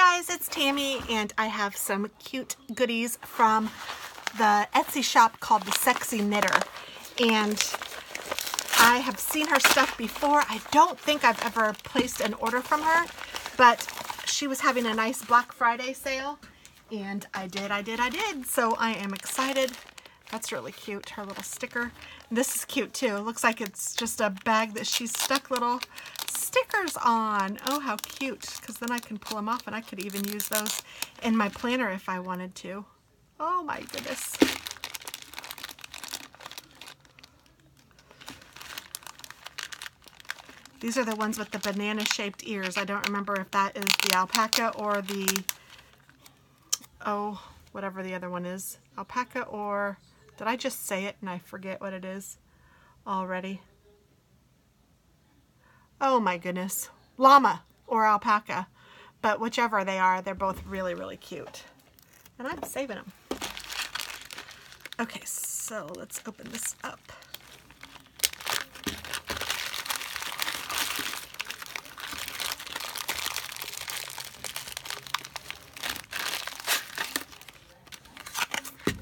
guys, it's Tammy, and I have some cute goodies from the Etsy shop called The Sexy Knitter. And I have seen her stuff before. I don't think I've ever placed an order from her, but she was having a nice Black Friday sale, and I did. So I am excited. That's really cute, her little sticker. This is cute too. It looks like it's just a bag that she stuck little stickers on. Oh, how cute, because then I can pull them off and I could even use those in my planner if I wanted to. Oh my goodness. These are the ones with the banana-shaped ears. I don't remember if that is the alpaca or the, oh, whatever the other one is. Alpaca or, did I just say it and I forget what it is already? Oh my goodness. Llama or alpaca. But whichever they are, they're both really, really cute. And I'm saving them. Okay, so let's open this up.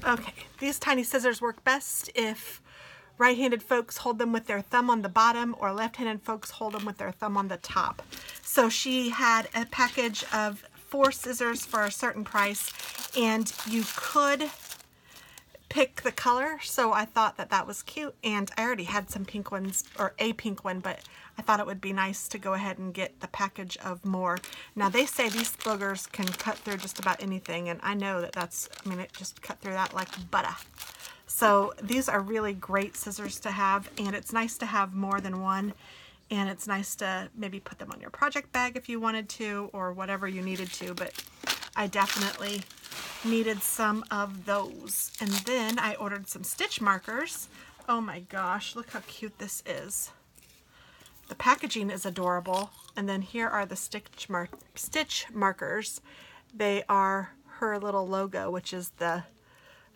Okay, these tiny scissors work best if right-handed folks hold them with their thumb on the bottom or left-handed folks hold them with their thumb on the top. So she had a package of 4 scissors for a certain price, and you could pick the color, so I thought that that was cute. And I already had some pink ones, or a pink one, but I thought it would be nice to go ahead and get the package of more. Now they say these boogers can cut through just about anything, and I know that that's, I mean, it just cut through that like butter. So these are really great scissors to have, and it's nice to have more than one, and it's nice to maybe put them on your project bag if you wanted to, or whatever you needed to, but I definitely needed some of those. And then I ordered some stitch markers. Oh my gosh, look how cute this is. The packaging is adorable, and then here are the stitch markers. They are her little logo, which is the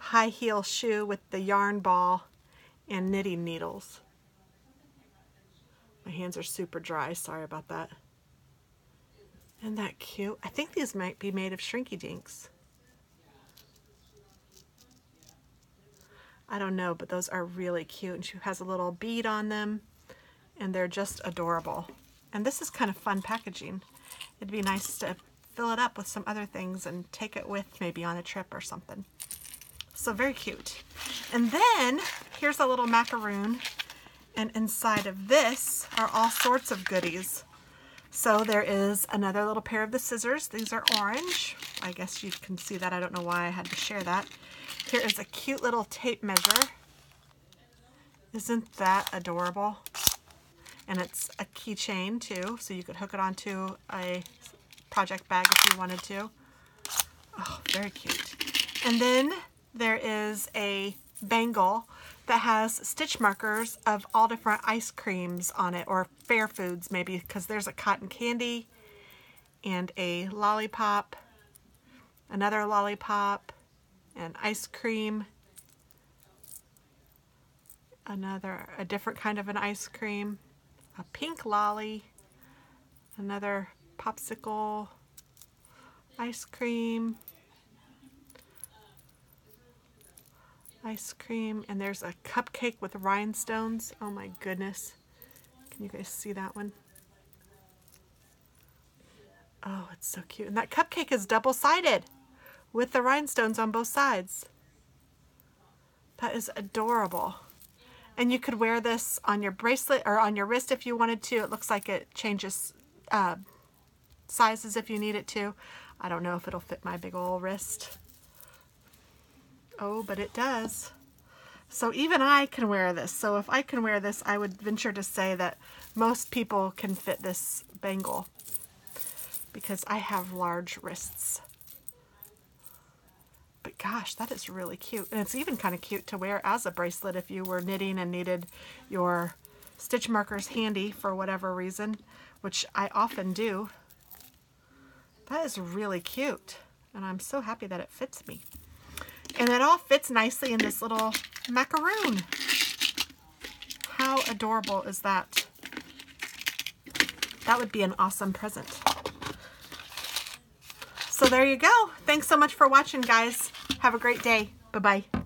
high heel shoe with the yarn ball and knitting needles. My hands are super dry, sorry about that. Isn't that cute? I think these might be made of Shrinky Dinks. I don't know, but those are really cute, and she has a little bead on them, and they're just adorable. And this is kind of fun packaging. It'd be nice to fill it up with some other things and take it with maybe on a trip or something. So very cute. And then here's a little macaroon, and inside of this are all sorts of goodies. So there is another little pair of the scissors. These are orange. I guess you can see that. I don't know why I had to share that. Here is a cute little tape measure. Isn't that adorable? And it's a keychain too, so you could hook it onto a project bag if you wanted to. Oh, very cute. And then there is a bangle that has stitch markers of all different ice creams on it, or fair foods maybe, because there's a cotton candy and a lollipop, another lollipop, and ice cream, a different kind of an ice cream, a pink lolly, another popsicle, ice cream, and there's a cupcake with rhinestones. Oh my goodness. Can you guys see that one? Oh, it's so cute. And that cupcake is double-sided with the rhinestones on both sides. That is adorable. And you could wear this on your bracelet or on your wrist if you wanted to. It looks like it changes sizes if you need it to. I don't know if it'll fit my big old wrist. Oh, but it does. So even I can wear this. So if I can wear this, I would venture to say that most people can fit this bangle, because I have large wrists. But gosh, that is really cute. And it's even kind of cute to wear as a bracelet if you were knitting and needed your stitch markers handy for whatever reason, which I often do. That is really cute. And I'm so happy that it fits me. And it all fits nicely in this little macaroon. How adorable is that? That would be an awesome present. there you go. Thanks so much for watching, guys. Have a great day. Bye-bye.